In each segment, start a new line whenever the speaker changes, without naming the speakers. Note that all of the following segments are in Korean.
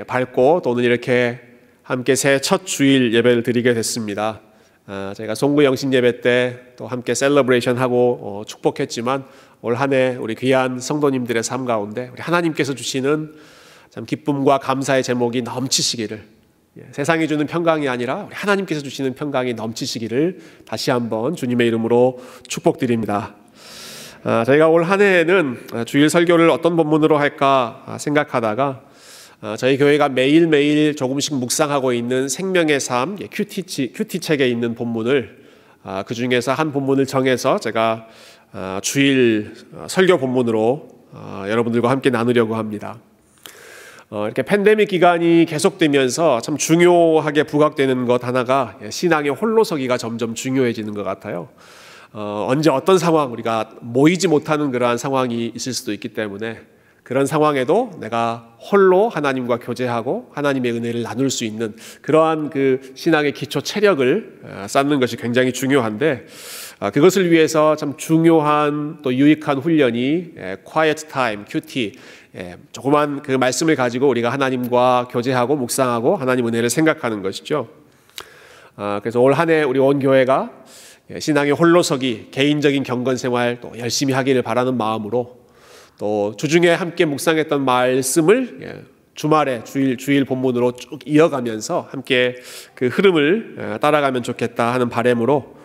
밝고 또 오늘 이렇게 함께 새해 첫 주일 예배를 드리게 됐습니다. 저희가 송구 영신 예배 때 또 함께 셀러브레이션 하고 축복했지만 올 한 해 우리 귀한 성도님들의 삶 가운데 우리 하나님께서 주시는 참 기쁨과 감사의 제목이 넘치시기를, 세상이 주는 평강이 아니라 우리 하나님께서 주시는 평강이 넘치시기를 다시 한번 주님의 이름으로 축복드립니다. 저희가 올 한 해에는 주일 설교를 어떤 본문으로 할까 생각하다가 저희 교회가 매일매일 조금씩 묵상하고 있는 생명의 삶 큐티 책에 있는 본문을 그 중에서 한 본문을 정해서 제가 주일 설교 본문으로 여러분들과 함께 나누려고 합니다. 이렇게 팬데믹 기간이 계속되면서 참 중요하게 부각되는 것 하나가 신앙의 홀로서기가 점점 중요해지는 것 같아요. 언제 어떤 상황, 우리가 모이지 못하는 그러한 상황이 있을 수도 있기 때문에 그런 상황에도 내가 홀로 하나님과 교제하고 하나님의 은혜를 나눌 수 있는 그러한 그 신앙의 기초 체력을 쌓는 것이 굉장히 중요한데, 그것을 위해서 참 중요한 또 유익한 훈련이 quiet time, 큐티, 조그만 그 말씀을 가지고 우리가 하나님과 교제하고 묵상하고 하나님 은혜를 생각하는 것이죠. 그래서 올 한 해 우리 온 교회가 신앙의 홀로서기, 개인적인 경건 생활 또 열심히 하기를 바라는 마음으로, 또 주중에 함께 묵상했던 말씀을 주말에 주일 본문으로 쭉 이어가면서 함께 그 흐름을 따라가면 좋겠다 하는 바람으로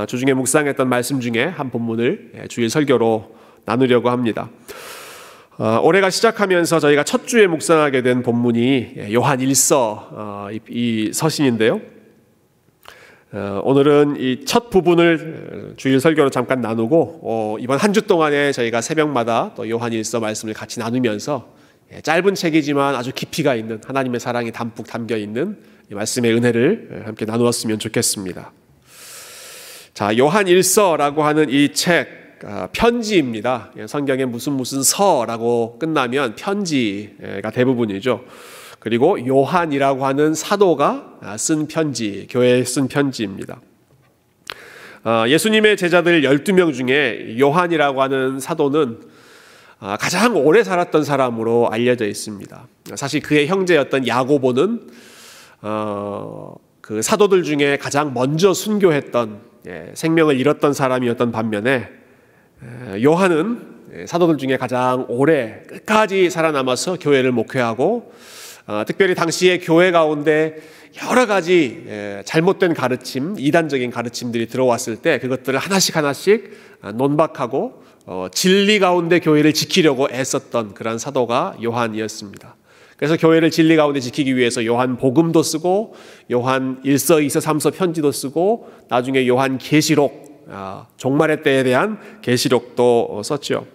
주중에 묵상했던 말씀 중에 한 본문을 주일 설교로 나누려고 합니다. 올해가 시작하면서 저희가 첫 주에 묵상하게 된 본문이 요한 1서 이 서신인데요. 오늘은 이 첫 부분을 주일 설교로 잠깐 나누고 이번 한 주 동안에 저희가 새벽마다 또 요한 1서 말씀을 같이 나누면서 짧은 책이지만 아주 깊이가 있는 하나님의 사랑이 담뿍 담겨 있는 이 말씀의 은혜를 함께 나누었으면 좋겠습니다. 자, 요한 1서라고 하는 이 책 편지입니다. 성경에 무슨 서라고 끝나면 편지가 대부분이죠. 그리고 요한이라고 하는 사도가 쓴 편지, 교회에 쓴 편지입니다. 예수님의 제자들 12명 중에 요한이라고 하는 사도는 가장 오래 살았던 사람으로 알려져 있습니다. 사실 그의 형제였던 야고보는 그 사도들 중에 가장 먼저 순교했던, 생명을 잃었던 사람이었던 반면에 요한은 사도들 중에 가장 오래 끝까지 살아남아서 교회를 목회하고, 특별히 당시에 교회 가운데 여러 가지 잘못된 가르침, 이단적인 가르침들이 들어왔을 때 그것들을 하나씩 논박하고 진리 가운데 교회를 지키려고 애썼던 그런 사도가 요한이었습니다. 그래서 교회를 진리 가운데 지키기 위해서 요한 복음도 쓰고 요한 1서, 2서, 3서 편지도 쓰고 나중에 요한 계시록, 종말의 때에 대한 계시록도 썼죠.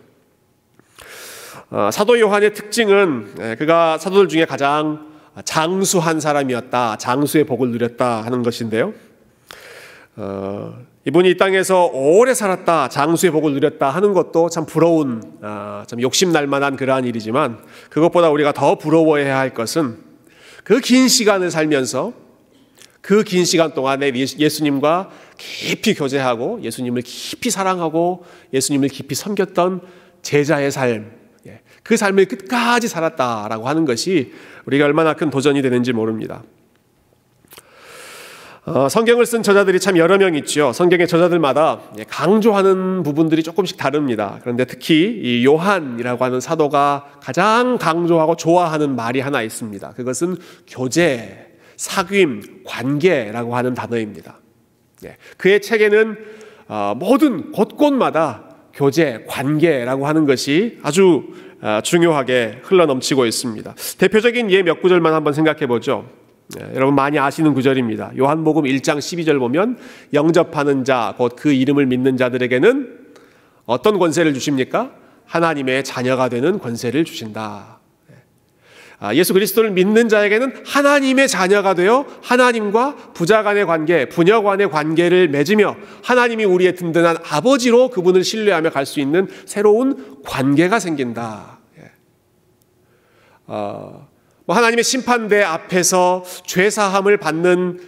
사도 요한의 특징은 그가 사도들 중에 가장 장수한 사람이었다, 장수의 복을 누렸다 하는 것인데요. 이분이 이 땅에서 오래 살았다, 장수의 복을 누렸다 하는 것도 참 부러운, 참 욕심날 만한 그러한 일이지만, 그것보다 우리가 더 부러워해야 할 것은 그 긴 시간을 살면서 그 긴 시간 동안에 예수님과 깊이 교제하고 예수님을 깊이 사랑하고 예수님을 깊이 섬겼던 제자의 삶, 그 삶을 끝까지 살았다라고 하는 것이 우리가 얼마나 큰 도전이 되는지 모릅니다. 성경을 쓴 저자들이 참 여러 명 있죠. 성경의 저자들마다 강조하는 부분들이 조금씩 다릅니다. 그런데 특히 이 요한이라고 하는 사도가 가장 강조하고 좋아하는 말이 하나 있습니다. 그것은 교제, 사귐, 관계라고 하는 단어입니다. 그의 책에는 모든 곳곳마다 교제, 관계라고 하는 것이 아주 중요하게 흘러넘치고 있습니다. 대표적인 예 몇 구절만 한번 생각해 보죠. 여러분 많이 아시는 구절입니다. 요한복음 1장 12절 보면 영접하는 자, 곧 그 이름을 믿는 자들에게는 어떤 권세를 주십니까? 하나님의 자녀가 되는 권세를 주신다. 예수 그리스도를 믿는 자에게는 하나님의 자녀가 되어 하나님과 부자 간의 관계, 부녀 간의 관계를 맺으며 하나님이 우리의 든든한 아버지로 그분을 신뢰하며 갈 수 있는 새로운 관계가 생긴다. 하나님의 심판대 앞에서 죄사함을 받는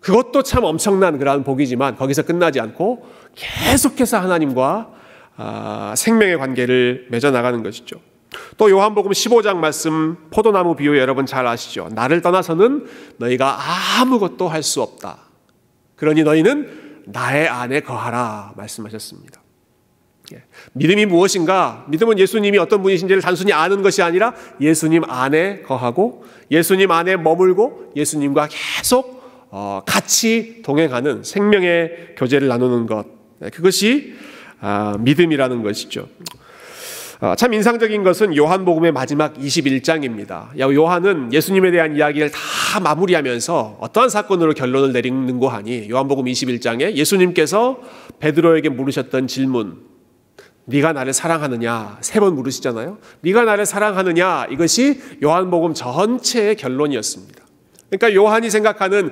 그것도 참 엄청난 그러한 복이지만 거기서 끝나지 않고 계속해서 하나님과 생명의 관계를 맺어나가는 것이죠. 또 요한복음 15장 말씀 포도나무 비유 여러분 잘 아시죠? 나를 떠나서는 너희가 아무것도 할 수 없다. 그러니 너희는 나의 안에 거하라 말씀하셨습니다. 믿음이 무엇인가? 믿음은 예수님이 어떤 분이신지를 단순히 아는 것이 아니라 예수님 안에 거하고 예수님 안에 머물고 예수님과 계속 같이 동행하는 생명의 교제를 나누는 것, 그것이 믿음이라는 것이죠. 참 인상적인 것은 요한복음의 마지막 21장입니다. 요한은 예수님에 대한 이야기를 다 마무리하면서 어떠한 사건으로 결론을 내리는고 하니 요한복음 21장에 예수님께서 베드로에게 물으셨던 질문, 네가 나를 사랑하느냐? 3번 물으시잖아요. 네가 나를 사랑하느냐? 이것이 요한복음 전체의 결론이었습니다. 그러니까 요한이 생각하는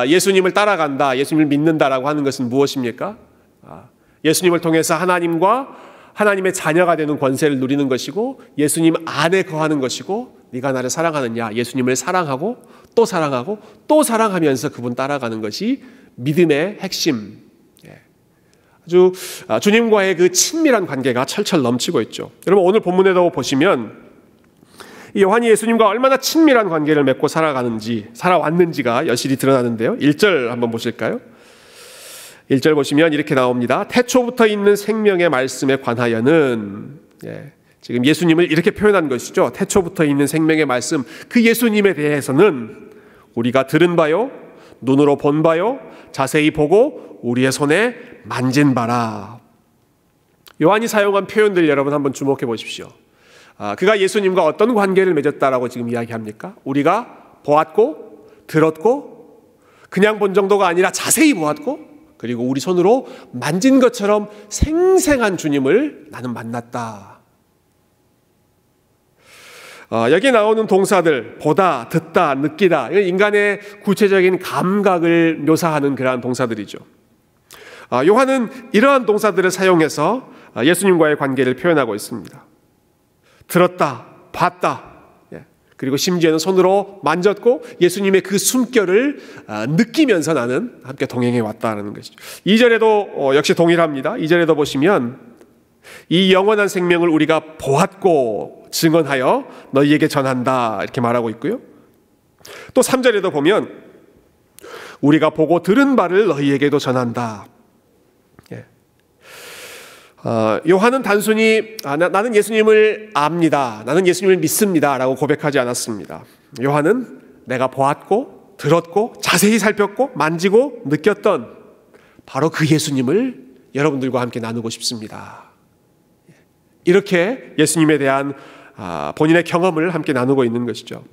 예수님을 따라간다, 예수님을 믿는다라고 하는 것은 무엇입니까? 예수님을 통해서 하나님과 하나님의 자녀가 되는 권세를 누리는 것이고 예수님 안에 거하는 것이고 네가 나를 사랑하느냐? 예수님을 사랑하고 또 사랑하고 또 사랑하면서 그분 따라가는 것이 믿음의 핵심. 아주 주님과의 그 친밀한 관계가 철철 넘치고 있죠. 여러분 오늘 본문에도 보시면 요한이 예수님과 얼마나 친밀한 관계를 맺고 살아왔는지가 여실히 드러나는데요. 1절 한번 보실까요? 1절 보시면 이렇게 나옵니다. 태초부터 있는 생명의 말씀에 관하여는, 지금 예수님을 이렇게 표현한 것이죠. 태초부터 있는 생명의 말씀, 그 예수님에 대해서는 우리가 들은 바요, 눈으로 본 바요, 자세히 보고 우리의 손에 만진 바라. 요한이 사용한 표현들 여러분 한번 주목해 보십시오. 그가 예수님과 어떤 관계를 맺었다라고 지금 이야기합니까? 우리가 보았고 들었고 그냥 본 정도가 아니라 자세히 보았고 그리고 우리 손으로 만진 것처럼 생생한 주님을 나는 만났다. 여기 나오는 동사들, 보다, 듣다, 느끼다, 이건 인간의 구체적인 감각을 묘사하는 그러한 동사들이죠. 요한은 이러한 동사들을 사용해서 예수님과의 관계를 표현하고 있습니다. 들었다, 봤다, 그리고 심지어는 손으로 만졌고 예수님의 그 숨결을 느끼면서 나는 함께 동행해 왔다는 것이죠. 2절에도 역시 동일합니다. 2절에도 보시면 이 영원한 생명을 우리가 보았고 증언하여 너희에게 전한다 이렇게 말하고 있고요. 또 3절에도 보면 우리가 보고 들은 바를 너희에게도 전한다. 요한은 단순히 나는 예수님을 압니다, 나는 예수님을 믿습니다 라고 고백하지 않았습니다. 요한은 내가 보았고 들었고 자세히 살폈고 만지고 느꼈던 바로 그 예수님을 여러분들과 함께 나누고 싶습니다. 이렇게 예수님에 대한 본인의 경험을 함께 나누고 있는 것이죠.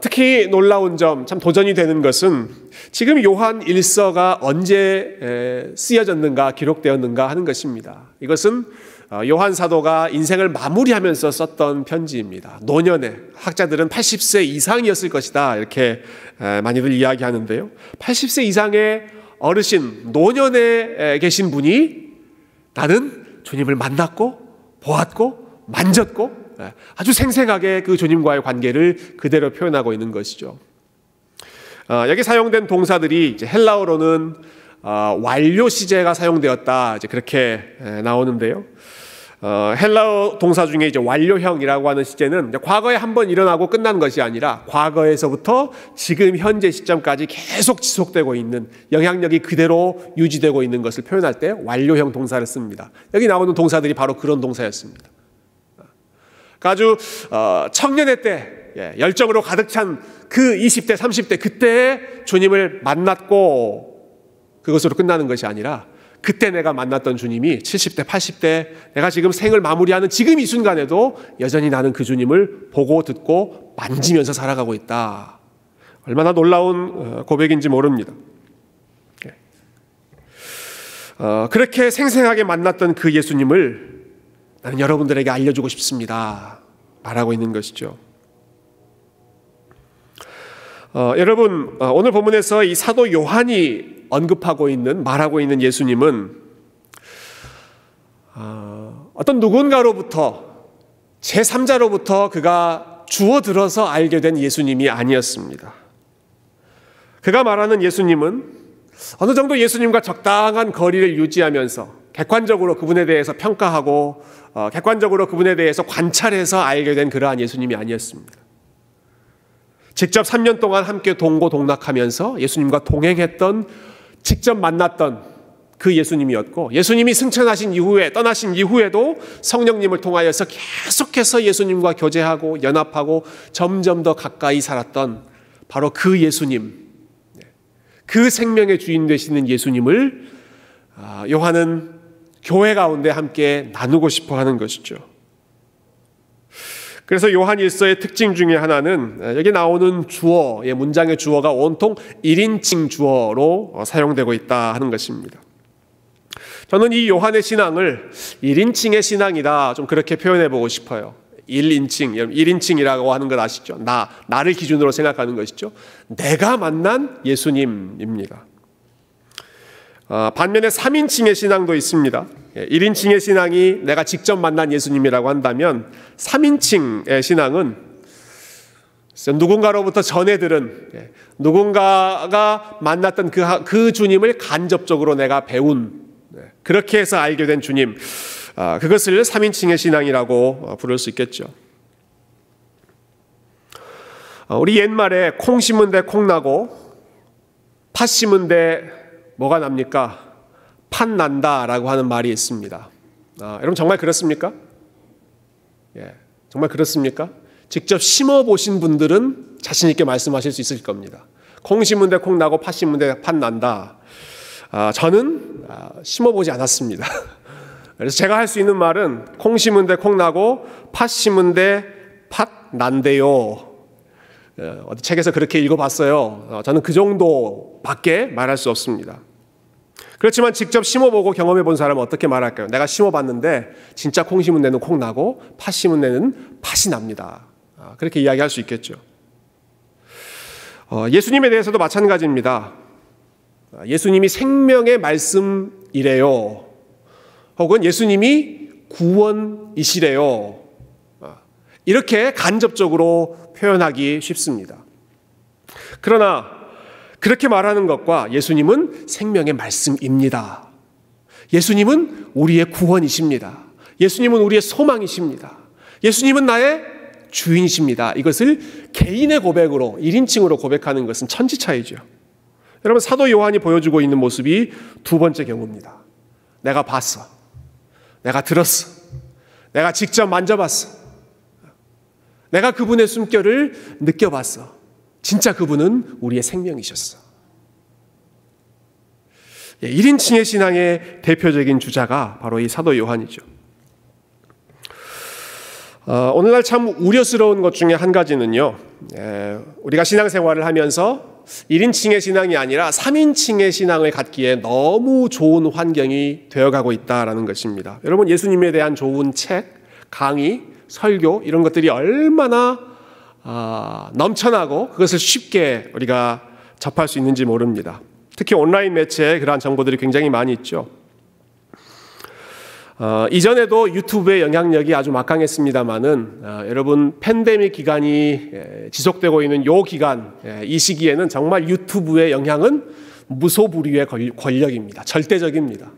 특히 놀라운 점, 참 도전이 되는 것은 지금 요한 1서가 언제 쓰여졌는가, 기록되었는가 하는 것입니다. 이것은 요한 사도가 인생을 마무리하면서 썼던 편지입니다. 노년에, 학자들은 80세 이상이었을 것이다 이렇게 많이들 이야기하는데요. 80세 이상의 어르신, 노년에 계신 분이 나는 주님을 만났고 보았고 만졌고 아주 생생하게 그 주님과의 관계를 그대로 표현하고 있는 것이죠. 여기 사용된 동사들이 이제 헬라어로는 완료 시제가 사용되었다 이제 그렇게 나오는데요. 헬라어 동사 중에 이제 완료형이라고 하는 시제는 과거에 한번 일어나고 끝난 것이 아니라 과거에서부터 지금 현재 시점까지 계속 지속되고 있는 영향력이 그대로 유지되고 있는 것을 표현할 때 완료형 동사를 씁니다. 여기 나오는 동사들이 바로 그런 동사였습니다. 아주 청년의 때 열정으로 가득 찬 그 20대 30대 그때의 주님을 만났고 그것으로 끝나는 것이 아니라 그때 내가 만났던 주님이 70대 80대 내가 지금 생을 마무리하는 지금 이 순간에도 여전히 나는 그 주님을 보고 듣고 만지면서 살아가고 있다. 얼마나 놀라운 고백인지 모릅니다. 그렇게 생생하게 만났던 그 예수님을 나는 여러분들에게 알려주고 싶습니다 말하고 있는 것이죠. 여러분 오늘 본문에서 이 사도 요한이 언급하고 있는 말하고 있는 예수님은 어떤 누군가로부터 제3자로부터 그가 주워들어서 알게 된 예수님이 아니었습니다. 그가 말하는 예수님은 어느 정도 예수님과 적당한 거리를 유지하면서 객관적으로 그분에 대해서 평가하고 객관적으로 그분에 대해서 관찰해서 알게 된 그러한 예수님이 아니었습니다. 직접 3년 동안 함께 동고동락하면서 예수님과 동행했던, 직접 만났던 그 예수님이었고, 예수님이 승천하신 이후에, 떠나신 이후에도 성령님을 통하여서 계속해서 예수님과 교제하고 연합하고 점점 더 가까이 살았던 바로 그 예수님, 그 생명의 주인 되시는 예수님을 요한은 교회 가운데 함께 나누고 싶어 하는 것이죠. 그래서 요한 1서의 특징 중에 하나는 여기 나오는 주어의 문장의 주어가 온통 1인칭 주어로 사용되고 있다 하는 것입니다. 저는 이 요한의 신앙을 1인칭의 신앙이다, 좀 그렇게 표현해 보고 싶어요. 1인칭이라고 하는 것 아시죠? 나를 기준으로 생각하는 것이죠. 내가 만난 예수님입니다. 반면에 3인칭의 신앙도 있습니다. 1인칭의 신앙이 내가 직접 만난 예수님이라고 한다면, 3인칭의 신앙은 누군가로부터 전해 들은, 누군가가 만났던 그 주님을 간접적으로 내가 배운, 그렇게 해서 알게 된 주님, 그것을 3인칭의 신앙이라고 부를 수 있겠죠. 우리 옛말에 콩 심은 데 콩 나고 팥 심은 데 뭐가 납니까? 팥 난다라고 하는 말이 있습니다. 여러분 정말 그렇습니까? 정말 그렇습니까? 직접 심어보신 분들은 자신 있게 말씀하실 수 있을 겁니다. 콩 심은 데 콩 나고 팥 심은 데 팥 난다. 저는 심어보지 않았습니다. 그래서 제가 할 수 있는 말은 콩 심은 데 콩 나고 팥 심은 데 팥 난대요. 어디 책에서 그렇게 읽어봤어요. 저는 그 정도밖에 말할 수 없습니다. 그렇지만 직접 심어보고 경험해본 사람은 어떻게 말할까요? 내가 심어봤는데 진짜 콩 심은 데는 콩 나고 팥 심은 데는 팥이 납니다. 그렇게 이야기할 수 있겠죠. 예수님에 대해서도 마찬가지입니다. 예수님이 생명의 말씀이래요. 혹은 예수님이 구원이시래요. 이렇게 간접적으로 표현하기 쉽습니다. 그러나 그렇게 말하는 것과 예수님은 생명의 말씀입니다. 예수님은 우리의 구원이십니다. 예수님은 우리의 소망이십니다. 예수님은 나의 주인이십니다. 이것을 개인의 고백으로 1인칭으로 고백하는 것은 천지차이죠. 여러분, 사도 요한이 보여주고 있는 모습이 두 번째 경우입니다. 내가 봤어. 내가 들었어. 내가 직접 만져봤어. 내가 그분의 숨결을 느껴봤어. 진짜 그분은 우리의 생명이셨어. 1인칭의 신앙의 대표적인 주자가 바로 이 사도 요한이죠. 오늘날 참 우려스러운 것 중에 한 가지는요, 우리가 신앙생활을 하면서 1인칭의 신앙이 아니라 3인칭의 신앙을 갖기에 너무 좋은 환경이 되어가고 있다는 것입니다. 여러분, 예수님에 대한 좋은 책, 강의, 설교 이런 것들이 얼마나 넘쳐나고 그것을 쉽게 우리가 접할 수 있는지 모릅니다. 특히 온라인 매체에 그러한 정보들이 굉장히 많이 있죠. 이전에도 유튜브의 영향력이 아주 막강했습니다마는 여러분, 팬데믹 기간이 지속되고 있는 이 기간, 이 시기에는 정말 유튜브의 영향은 무소불위의 권력입니다. 절대적입니다.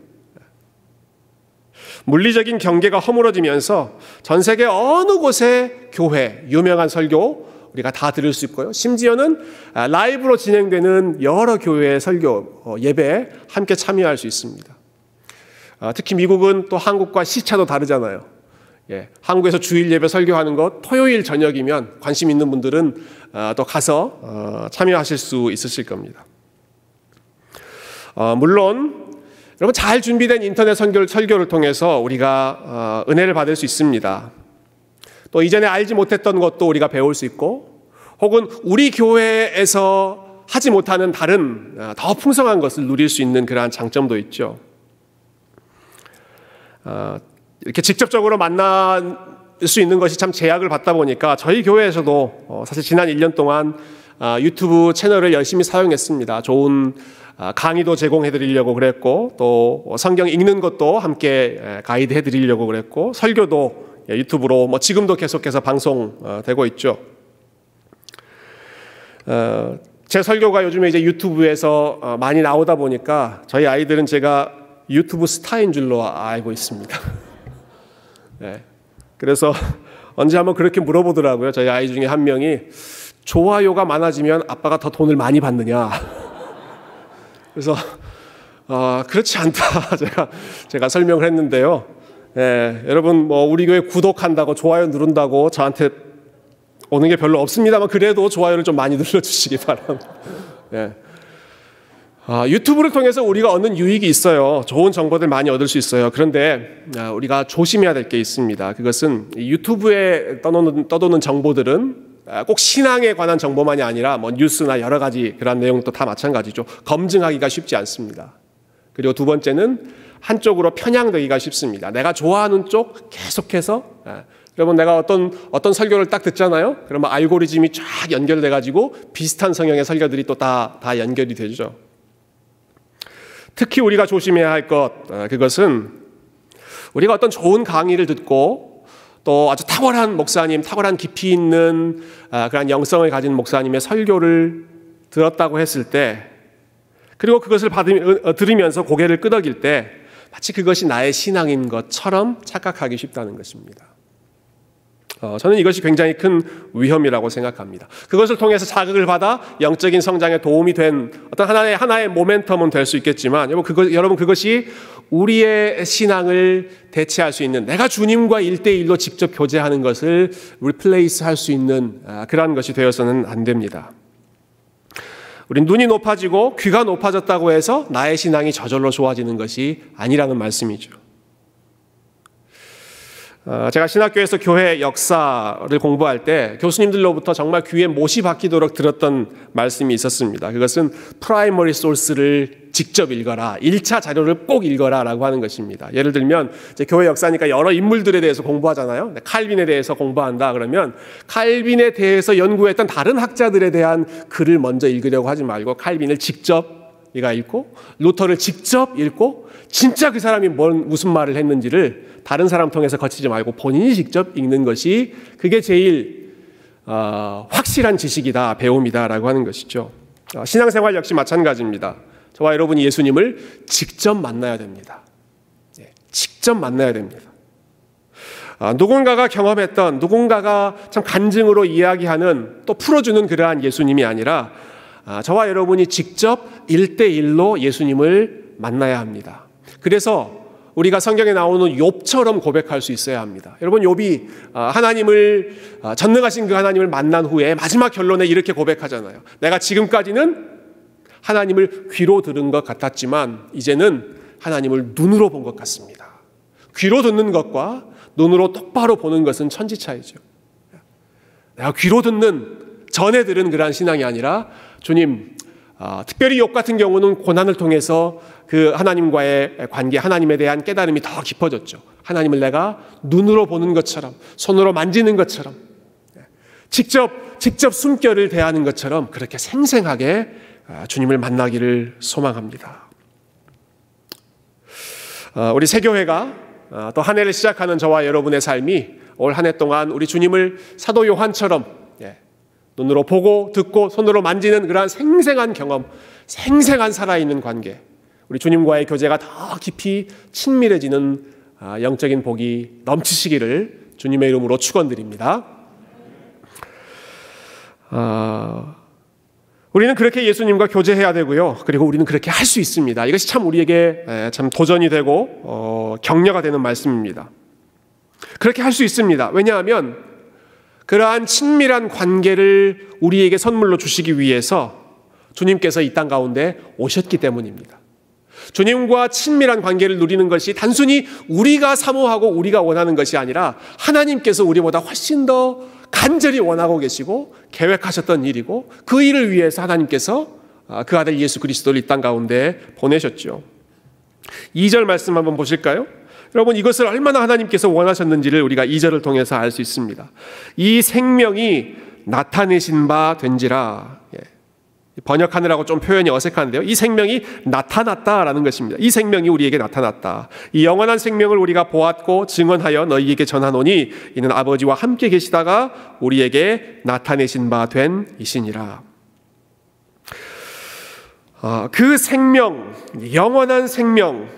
물리적인 경계가 허물어지면서 전 세계 어느 곳의 교회, 유명한 설교 우리가 다 들을 수 있고요. 심지어는 라이브로 진행되는 여러 교회의 설교, 예배에 함께 참여할 수 있습니다. 특히 미국은 또 한국과 시차도 다르잖아요. 한국에서 주일 예배 설교하는 것 토요일 저녁이면 관심 있는 분들은 또 가서 참여하실 수 있으실 겁니다. 물론 여러분, 잘 준비된 인터넷 설교를 통해서 우리가 은혜를 받을 수 있습니다. 또 이전에 알지 못했던 것도 우리가 배울 수 있고, 혹은 우리 교회에서 하지 못하는 다른 더 풍성한 것을 누릴 수 있는 그러한 장점도 있죠. 이렇게 직접적으로 만날 수 있는 것이 참 제약을 받다 보니까 저희 교회에서도 사실 지난 1년 동안 유튜브 채널을 열심히 사용했습니다. 좋은 강의도 제공해 드리려고 그랬고, 또 성경 읽는 것도 함께 가이드 해 드리려고 그랬고, 설교도 유튜브로 지금도 계속해서 방송되고 있죠. 제 설교가 요즘에 이제 유튜브에서 많이 나오다 보니까 저희 아이들은 제가 유튜브 스타인 줄로 알고 있습니다. 네. 그래서 언제 한번 그렇게 물어보더라고요. 저희 아이 중에 한 명이 좋아요가 많아지면 아빠가 더 돈을 많이 받느냐. 그래서 그렇지 않다 제가 설명을 했는데요. 예, 여러분 뭐 우리 교회 구독한다고 좋아요 누른다고 저한테 오는 게 별로 없습니다만 그래도 좋아요를 좀 많이 눌러주시기 바랍니다. 예. 유튜브를 통해서 우리가 얻는 유익이 있어요. 좋은 정보들 많이 얻을 수 있어요. 그런데 우리가 조심해야 될 게 있습니다. 그것은 유튜브에 떠도는 정보들은 꼭 신앙에 관한 정보만이 아니라 뭐 뉴스나 여러 가지 그런 내용도 다 마찬가지죠. 검증하기가 쉽지 않습니다. 그리고 두 번째는 한쪽으로 편향되기가 쉽습니다. 내가 좋아하는 쪽 계속해서 여러분 내가 어떤 설교를 딱 듣잖아요. 그러면 알고리즘이 쫙 연결돼 가지고 비슷한 성향의 설교들이 또 다 연결이 되죠. 특히 우리가 조심해야 할 그것은 우리가 어떤 좋은 강의를 듣고 또 아주 탁월한 목사님, 탁월한 깊이 있는 그런 영성을 가진 목사님의 설교를 들었다고 했을 때 그리고 그것을 들으면서 고개를 끄덕일 때 마치 그것이 나의 신앙인 것처럼 착각하기 쉽다는 것입니다. 저는 이것이 굉장히 큰 위험이라고 생각합니다. 그것을 통해서 자극을 받아 영적인 성장에 도움이 된 어떤 하나의 모멘텀은 될 수 있겠지만 여러분 그것이 우리의 신앙을 대체할 수 있는 내가 주님과 1대1로 직접 교제하는 것을 리플레이스 할 수 있는 그러한 것이 되어서는 안 됩니다. 우린 눈이 높아지고 귀가 높아졌다고 해서 나의 신앙이 저절로 좋아지는 것이 아니라는 말씀이죠. 제가 신학교에서 교회 역사를 공부할 때 교수님들로부터 정말 귀에 못이 박히도록 들었던 말씀이 있었습니다. 그것은 프라이머리 소스를 직접 읽어라. 1차 자료를 꼭 읽어라 라고 하는 것입니다. 예를 들면 이제 교회 역사니까 여러 인물들에 대해서 공부하잖아요. 칼빈에 대해서 공부한다 그러면 칼빈에 대해서 연구했던 다른 학자들에 대한 글을 먼저 읽으려고 하지 말고 칼빈을 직접 네가 읽고 루터를 직접 읽고 진짜 그 사람이 무슨 말을 했는지를 다른 사람 통해서 거치지 말고 본인이 직접 읽는 것이 그게 제일 확실한 지식이다, 배움이다라고 하는 것이죠. 신앙생활 역시 마찬가지입니다. 저와 여러분이 예수님을 직접 만나야 됩니다. 직접 만나야 됩니다. 누군가가 경험했던 누군가가 참 간증으로 이야기하는 또 풀어주는 그러한 예수님이 아니라 저와 여러분이 직접 1대1로 예수님을 만나야 합니다. 그래서 우리가 성경에 나오는 욥처럼 고백할 수 있어야 합니다. 여러분 욥이 하나님을 전능하신 그 하나님을 만난 후에 마지막 결론에 이렇게 고백하잖아요. 내가 지금까지는 하나님을 귀로 들은 것 같았지만 이제는 하나님을 눈으로 본 것 같습니다. 귀로 듣는 것과 눈으로 똑바로 보는 것은 천지 차이죠. 내가 귀로 듣는 전에 들은 그러한 신앙이 아니라 주님 특별히 욥 같은 경우는 고난을 통해서 그 하나님과의 관계, 하나님에 대한 깨달음이 더 깊어졌죠. 하나님을 내가 눈으로 보는 것처럼, 손으로 만지는 것처럼, 직접 숨결을 대하는 것처럼 그렇게 생생하게 주님을 만나기를 소망합니다. 우리 새교회가 또 한 해를 시작하는 저와 여러분의 삶이 올 한 해 동안 우리 주님을 사도 요한처럼 눈으로 보고 듣고 손으로 만지는 그러한 생생한 경험, 생생한 살아있는 관계, 우리 주님과의 교제가 더 깊이 친밀해지는 영적인 복이 넘치시기를 주님의 이름으로 축원드립니다. 우리는 그렇게 예수님과 교제해야 되고요. 그리고 우리는 그렇게 할 수 있습니다. 이것이 참 우리에게 참 도전이 되고 격려가 되는 말씀입니다. 그렇게 할 수 있습니다. 왜냐하면 그러한 친밀한 관계를 우리에게 선물로 주시기 위해서 주님께서 이 땅 가운데 오셨기 때문입니다. 주님과 친밀한 관계를 누리는 것이 단순히 우리가 사모하고 우리가 원하는 것이 아니라 하나님께서 우리보다 훨씬 더 간절히 원하고 계시고 계획하셨던 일이고 그 일을 위해서 하나님께서 그 아들 예수 그리스도를 이 땅 가운데 보내셨죠. 2절 말씀 한번 보실까요? 여러분 이것을 얼마나 하나님께서 원하셨는지를 우리가 2절을 통해서 알 수 있습니다. 이 생명이 나타내신 바 된지라. 번역하느라고 좀 표현이 어색한데요. 이 생명이 나타났다라는 것입니다. 이 생명이 우리에게 나타났다. 이 영원한 생명을 우리가 보았고 증언하여 너희에게 전하노니 이는 아버지와 함께 계시다가 우리에게 나타내신 바 된 이시니라. 그 생명, 영원한 생명,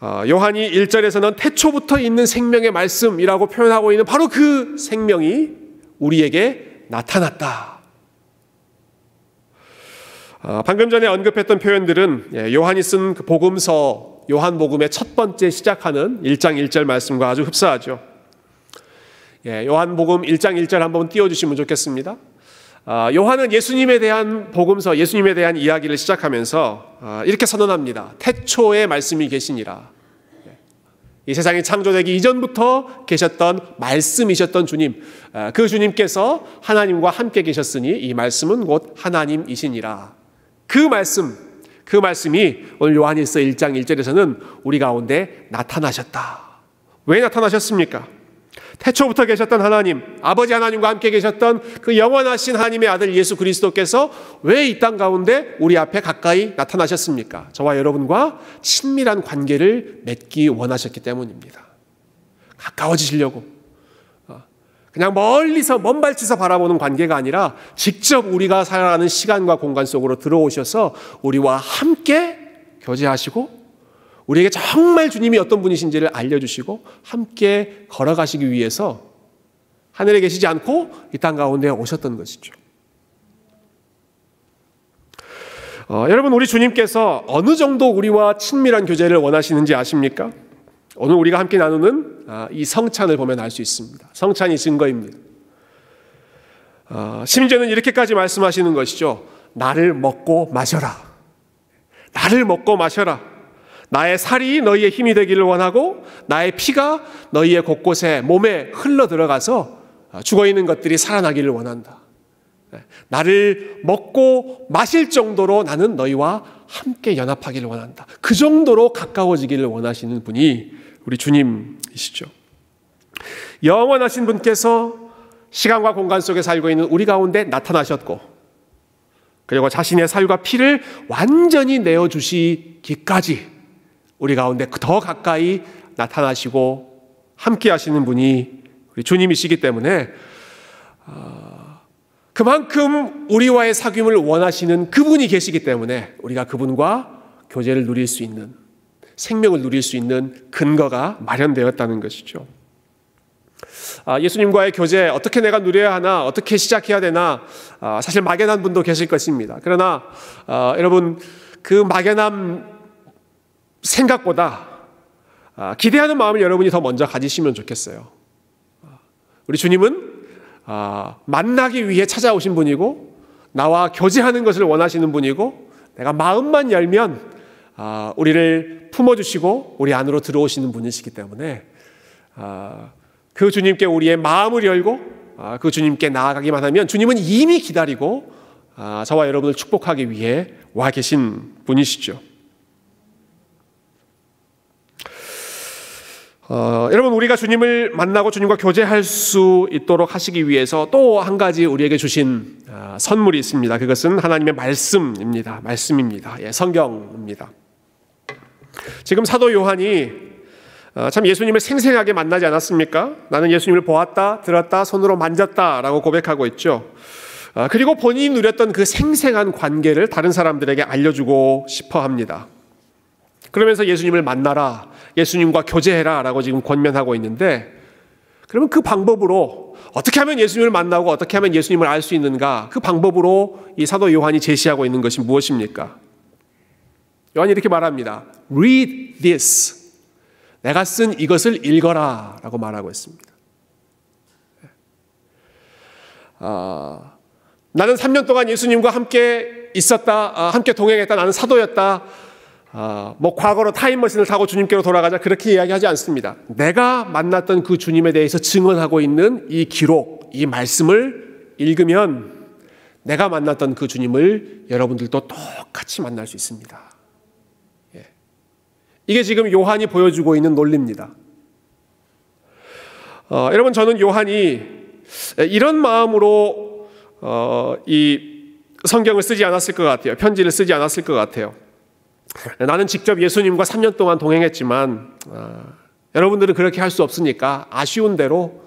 요한이 1절에서는 태초부터 있는 생명의 말씀이라고 표현하고 있는 바로 그 생명이 우리에게 나타났다. 방금 전에 언급했던 표현들은 요한이 쓴 그 복음서 요한복음의 첫 번째 시작하는 1장 1절 말씀과 아주 흡사하죠. 요한복음 1장 1절 한번 띄워주시면 좋겠습니다. 요한은 예수님에 대한 복음서, 예수님에 대한 이야기를 시작하면서 이렇게 선언합니다. 태초에 말씀이 계시니라. 이 세상이 창조되기 이전부터 계셨던 말씀이셨던 주님, 그 주님께서 하나님과 함께 계셨으니 이 말씀은 곧 하나님이시니라. 그 말씀이 오늘 요한일서 1장 1절에서는 우리 가운데 나타나셨다. 왜 나타나셨습니까? 태초부터 계셨던 하나님, 아버지 하나님과 함께 계셨던 그 영원하신 하나님의 아들 예수 그리스도께서 왜 이 땅 가운데 우리 앞에 가까이 나타나셨습니까? 저와 여러분과 친밀한 관계를 맺기 원하셨기 때문입니다. 가까워지시려고. 그냥 멀리서 먼 발치서 바라보는 관계가 아니라 직접 우리가 살아가는 시간과 공간 속으로 들어오셔서 우리와 함께 교제하시고 우리에게 정말 주님이 어떤 분이신지를 알려주시고 함께 걸어가시기 위해서 하늘에 계시지 않고 이 땅 가운데 오셨던 것이죠. 여러분, 우리 주님께서 어느 정도 우리와 친밀한 교제를 원하시는지 아십니까? 오늘 우리가 함께 나누는 이 성찬을 보면 알 수 있습니다. 성찬이 증거입니다. 심지어는 이렇게까지 말씀하시는 것이죠. 나를 먹고 마셔라. 나를 먹고 마셔라. 나의 살이 너희의 힘이 되기를 원하고 나의 피가 너희의 곳곳에 몸에 흘러 들어가서 죽어있는 것들이 살아나기를 원한다. 나를 먹고 마실 정도로 나는 너희와 함께 연합하기를 원한다. 그 정도로 가까워지기를 원하시는 분이 우리 주님이시죠. 영원하신 분께서 시간과 공간 속에 살고 있는 우리 가운데 나타나셨고 그리고 자신의 살과 피를 완전히 내어주시기까지 우리 가운데 더 가까이 나타나시고 함께 하시는 분이 우리 주님이시기 때문에 그만큼 우리와의 사귐을 원하시는 그분이 계시기 때문에 우리가 그분과 교제를 누릴 수 있는, 생명을 누릴 수 있는 근거가 마련되었다는 것이죠. 예수님과의 교제 어떻게 내가 누려야 하나, 어떻게 시작해야 되나, 사실 막연한 분도 계실 것입니다. 그러나 여러분, 그 막연한 생각보다 기대하는 마음을 여러분이 더 먼저 가지시면 좋겠어요. 우리 주님은 만나기 위해 찾아오신 분이고 나와 교제하는 것을 원하시는 분이고 내가 마음만 열면 우리를 품어주시고 우리 안으로 들어오시는 분이시기 때문에 그 주님께 우리의 마음을 열고 그 주님께 나아가기만 하면 주님은 이미 기다리고 저와 여러분을 축복하기 위해 와 계신 분이시죠. 여러분, 우리가 주님을 만나고 주님과 교제할 수 있도록 하시기 위해서 또 한 가지 우리에게 주신 선물이 있습니다. 그것은 하나님의 말씀입니다. 성경입니다. 지금 사도 요한이 참 예수님을 생생하게 만나지 않았습니까? 나는 예수님을 보았다, 들었다, 손으로 만졌다 라고 고백하고 있죠. 그리고 본인이 누렸던 그 생생한 관계를 다른 사람들에게 알려주고 싶어 합니다. 그러면서 예수님을 만나라, 예수님과 교제해라 라고 지금 권면하고 있는데, 그러면 그 방법으로 어떻게 하면 예수님을 만나고 어떻게 하면 예수님을 알 수 있는가, 그 방법으로 이 사도 요한이 제시하고 있는 것이 무엇입니까? 요한이 이렇게 말합니다. Read this. 내가 쓴 이것을 읽어라 라고 말하고 있습니다. 나는 3년 동안 예수님과 함께 있었다, 함께 동행했다, 나는 사도였다, 과거로 타임머신을 타고 주님께로 돌아가자, 그렇게 이야기하지 않습니다. 내가 만났던 그 주님에 대해서 증언하고 있는 이 기록, 이 말씀을 읽으면 내가 만났던 그 주님을 여러분들도 똑같이 만날 수 있습니다. 이게 지금 요한이 보여주고 있는 논리입니다. 여러분, 저는 요한이 이런 마음으로 이 성경을 쓰지 않았을 것 같아요. 편지를 쓰지 않았을 것 같아요. 나는 직접 예수님과 3년 동안 동행했지만 여러분들은 그렇게 할 수 없으니까 아쉬운 대로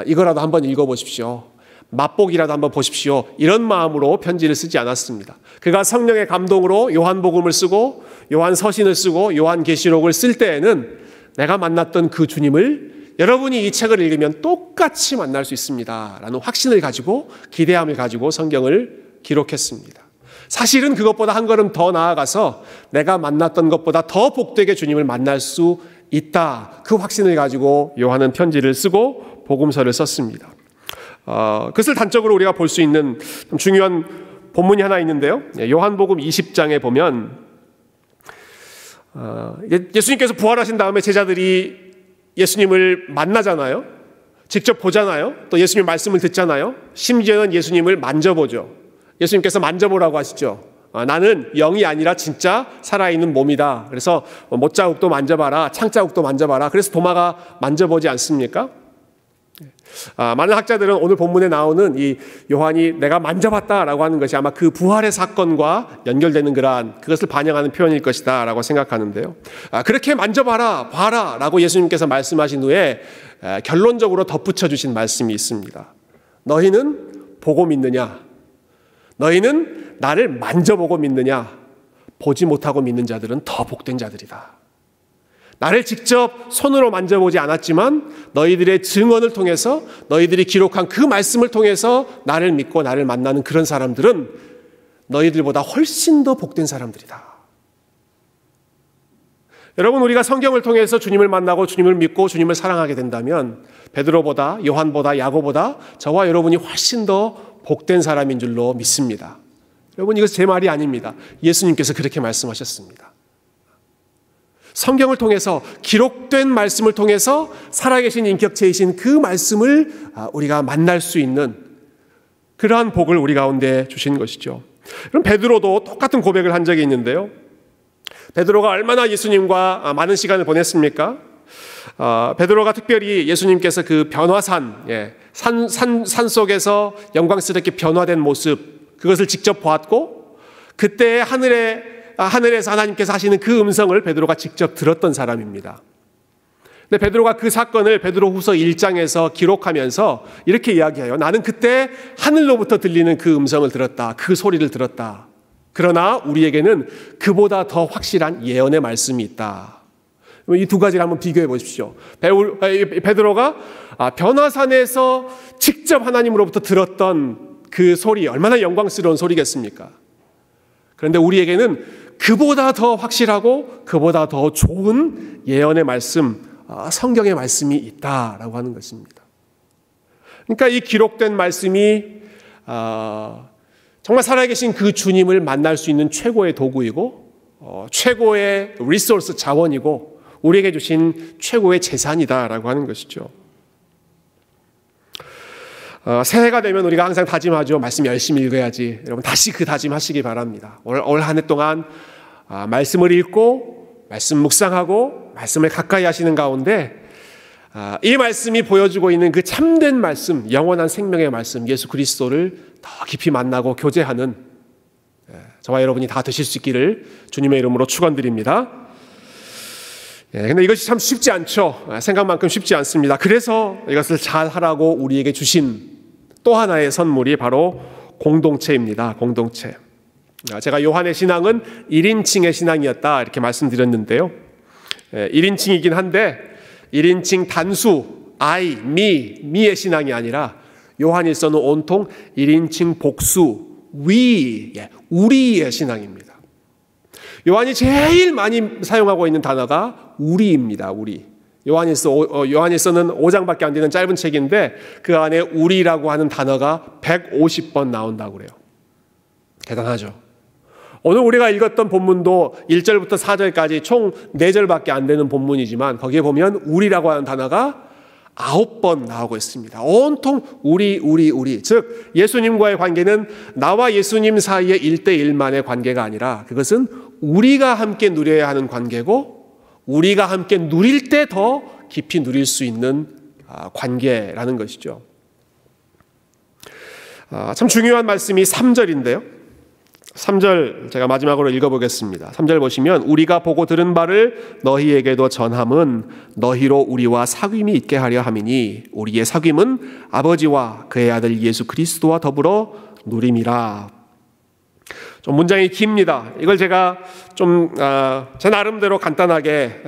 이거라도 한번 읽어보십시오. 맛보기라도 한번 보십시오. 이런 마음으로 편지를 쓰지 않았습니다. 그가 성령의 감동으로 요한복음을 쓰고 요한 서신을 쓰고 요한 계시록을 쓸 때에는 내가 만났던 그 주님을 여러분이 이 책을 읽으면 똑같이 만날 수 있습니다 라는 확신을 가지고 기대함을 가지고 성경을 기록했습니다. 사실은 그것보다 한 걸음 더 나아가서 내가 만났던 것보다 더 복되게 주님을 만날 수 있다, 그 확신을 가지고 요한은 편지를 쓰고 복음서를 썼습니다. 그것을 단적으로 우리가 볼 수 있는 좀 중요한 본문이 하나 있는데요. 요한복음 20장에 보면 예수님께서 부활하신 다음에 제자들이 예수님을 만나잖아요. 직접 보잖아요. 또 예수님 말씀을 듣잖아요. 심지어는 예수님을 만져보죠. 예수님께서 만져보라고 하시죠. 나는 영이 아니라 진짜 살아있는 몸이다. 그래서 못자국도 만져봐라, 창자국도 만져봐라. 그래서 도마가 만져보지 않습니까? 많은 학자들은 오늘 본문에 나오는 이 요한이 내가 만져봤다라고 하는 것이 아마 그 부활의 사건과 연결되는 그것을 반영하는 표현일 것이다 라고 생각하는데요. 그렇게 만져봐라, 봐라 라고 예수님께서 말씀하신 후에 결론적으로 덧붙여 주신 말씀이 있습니다. 너희는 보고 믿느냐? 너희는 나를 만져보고 믿느냐? 보지 못하고 믿는 자들은 더 복된 자들이다. 나를 직접 손으로 만져보지 않았지만 너희들의 증언을 통해서, 너희들이 기록한 그 말씀을 통해서 나를 믿고 나를 만나는 그런 사람들은 너희들보다 훨씬 더 복된 사람들이다. 여러분, 우리가 성경을 통해서 주님을 만나고 주님을 믿고 주님을 사랑하게 된다면 베드로보다, 요한보다, 야고보다 저와 여러분이 훨씬 더 복된 사람인 줄로 믿습니다. 여러분, 이것은 제 말이 아닙니다. 예수님께서 그렇게 말씀하셨습니다. 성경을 통해서, 기록된 말씀을 통해서 살아계신 인격체이신 그 말씀을 우리가 만날 수 있는 그러한 복을 우리 가운데 주신 것이죠. 그럼 베드로도 똑같은 고백을 한 적이 있는데요. 베드로가 얼마나 예수님과 많은 시간을 보냈습니까? 베드로가 특별히 예수님께서 그 변화산, 산 속에서 영광스럽게 변화된 모습, 그것을 직접 보았고 그때 하늘에서 하나님께서 하시는 그 음성을 베드로가 직접 들었던 사람입니다. 근데 베드로가 그 사건을 베드로후서 1장에서 기록하면서 이렇게 이야기해요. 나는 그때 하늘로부터 들리는 그 음성을 들었다. 그 소리를 들었다. 그러나 우리에게는 그보다 더 확실한 예언의 말씀이 있다. 이 두 가지를 한번 비교해 보십시오. 베드로가 변화산에서 직접 하나님으로부터 들었던 그 소리, 얼마나 영광스러운 소리겠습니까? 그런데 우리에게는 그보다 더 확실하고 그보다 더 좋은 예언의 말씀, 성경의 말씀이 있다라고 하는 것입니다. 그러니까 이 기록된 말씀이 정말 살아계신 그 주님을 만날 수 있는 최고의 도구이고 최고의 리소스, 자원이고 우리에게 주신 최고의 재산이다라고 하는 것이죠. 새해가 되면 우리가 항상 다짐하죠. 말씀 열심히 읽어야지. 여러분 다시 그 다짐하시기 바랍니다. 올 한 해 동안 말씀을 읽고 말씀 묵상하고 말씀을 가까이 하시는 가운데 이 말씀이 보여주고 있는 그 참된 말씀, 영원한 생명의 말씀, 예수 그리스도를 더 깊이 만나고 교제하는 저와 여러분이 다 되실 수 있기를 주님의 이름으로 축원드립니다. 근데 이것이 참 쉽지 않죠. 생각만큼 쉽지 않습니다. 그래서 이것을 잘 하라고 우리에게 주신 또 하나의 선물이 바로 공동체입니다. 공동체. 제가 요한의 신앙은 1인칭의 신앙이었다 이렇게 말씀드렸는데요. 1인칭이긴 한데 1인칭 단수 I, me의 신앙이 아니라 요한일서는 온통 1인칭 복수 we, 우리의 신앙입니다. 요한이 제일 많이 사용하고 있는 단어가 우리입니다. 우리. 요한일서는 5장밖에 안 되는 짧은 책인데 그 안에 우리라고 하는 단어가 150번 나온다고 그래요. 대단하죠. 오늘 우리가 읽었던 본문도 1절부터 4절까지 총 4절밖에 안 되는 본문이지만 거기에 보면 우리라고 하는 단어가 9번 나오고 있습니다. 온통 우리. 즉 예수님과의 관계는 나와 예수님 사이의 1대1만의 관계가 아니라 그것은 우리가 함께 누려야 하는 관계고 우리가 함께 누릴 때 더 깊이 누릴 수 있는 관계라는 것이죠. 참 중요한 말씀이 3절인데요. 3절 제가 마지막으로 읽어보겠습니다. 3절 보시면 우리가 보고 들은 바를 너희에게도 전함은 너희로 우리와 사귐이 있게 하려 함이니 우리의 사귐은 아버지와 그의 아들 예수 그리스도와 더불어 누림이라. 좀 문장이 깁니다. 이걸 제가 좀 제 나름대로 간단하게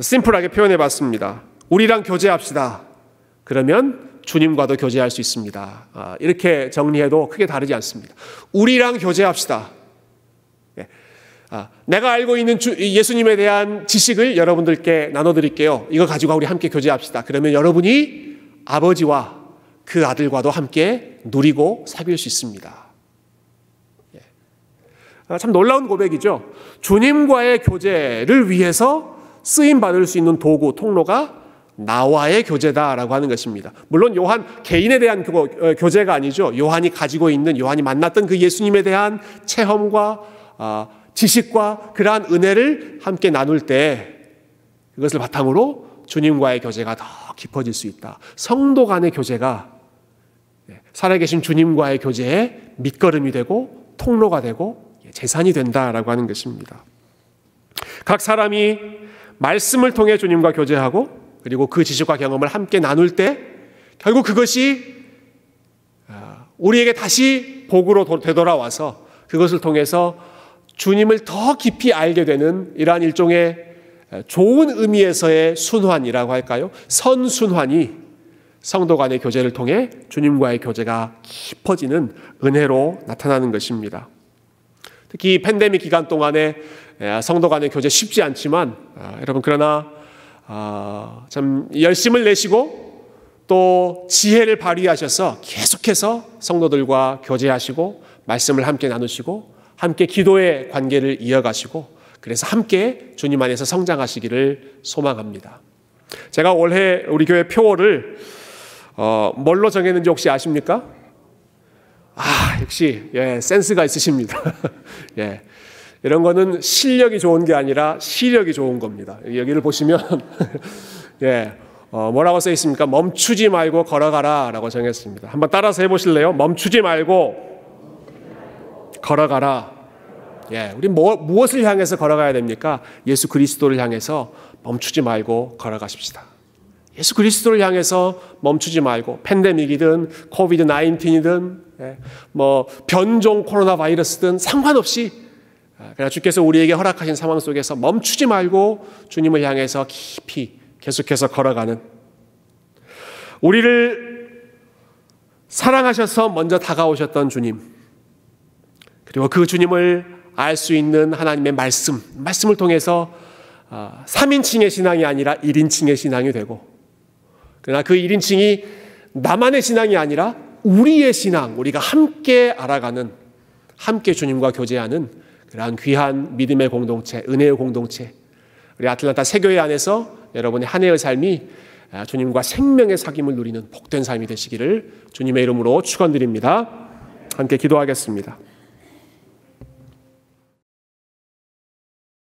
심플하게 표현해 봤습니다. 우리랑 교제합시다. 그러면 주님과도 교제할 수 있습니다. 이렇게 정리해도 크게 다르지 않습니다. 우리랑 교제합시다. 내가 알고 있는 예수님에 대한 지식을 여러분들께 나눠드릴게요. 이거 가지고 우리 함께 교제합시다. 그러면 여러분이 아버지와 그 아들과도 함께 누리고 사귈 수 있습니다. 참 놀라운 고백이죠. 주님과의 교제를 위해서 쓰임받을 수 있는 도구, 통로가 나와의 교제다라고 하는 것입니다. 물론 요한 개인에 대한 교제가 아니죠. 요한이 가지고 있는, 요한이 만났던 그 예수님에 대한 체험과 지식과 그러한 은혜를 함께 나눌 때 그것을 바탕으로 주님과의 교제가 더 깊어질 수 있다. 성도 간의 교제가 살아계신 주님과의 교제의 밑거름이 되고 통로가 되고 재산이 된다라고 하는 것입니다. 각 사람이 말씀을 통해 주님과 교제하고 그리고 그 지식과 경험을 함께 나눌 때 결국 그것이 우리에게 다시 복으로 되돌아와서 그것을 통해서 주님을 더 깊이 알게 되는 이러한 일종의 좋은 의미에서의 순환이라고 할까요? 선순환이 성도 간의 교제를 통해 주님과의 교제가 깊어지는 은혜로 나타나는 것입니다. 특히 팬데믹 기간 동안에 성도 간의 교제 쉽지 않지만 여러분 그러나 참 열심을 내시고 또 지혜를 발휘하셔서 계속해서 성도들과 교제하시고 말씀을 함께 나누시고 함께 기도의 관계를 이어가시고 그래서 함께 주님 안에서 성장하시기를 소망합니다. 제가 올해 우리 교회 표어를 뭘로 정했는지 혹시 아십니까? 역시 센스가 있으십니다. 이런 거는 실력이 좋은 게 아니라 시력이 좋은 겁니다. 여기를 보시면 뭐라고 써 있습니까? 멈추지 말고 걸어가라 라고 정했습니다. 한번 따라서 해보실래요? 멈추지 말고 걸어가라. 우리 무엇을 향해서 걸어가야 됩니까? 예수 그리스도를 향해서 멈추지 말고 걸어가십시다. 예수 그리스도를 향해서 멈추지 말고 팬데믹이든 코비드 19이든 변종 코로나 바이러스든 상관없이 그러나 주께서 우리에게 허락하신 상황 속에서 멈추지 말고 주님을 향해서 깊이 계속해서 걸어가는 우리를 사랑하셔서 먼저 다가오셨던 주님 그리고 그 주님을 알 수 있는 하나님의 말씀을 통해서 3인칭의 신앙이 아니라 1인칭의 신앙이 되고 그러나 그 1인칭이 나만의 신앙이 아니라 우리의 신앙, 우리가 함께 알아가는 함께 주님과 교제하는 그러한 귀한 믿음의 공동체, 은혜의 공동체 우리 아틀란타 새교회 안에서 여러분의 한 해의 삶이 주님과 생명의 사귐을 누리는 복된 삶이 되시기를 주님의 이름으로 축원드립니다. 함께 기도하겠습니다.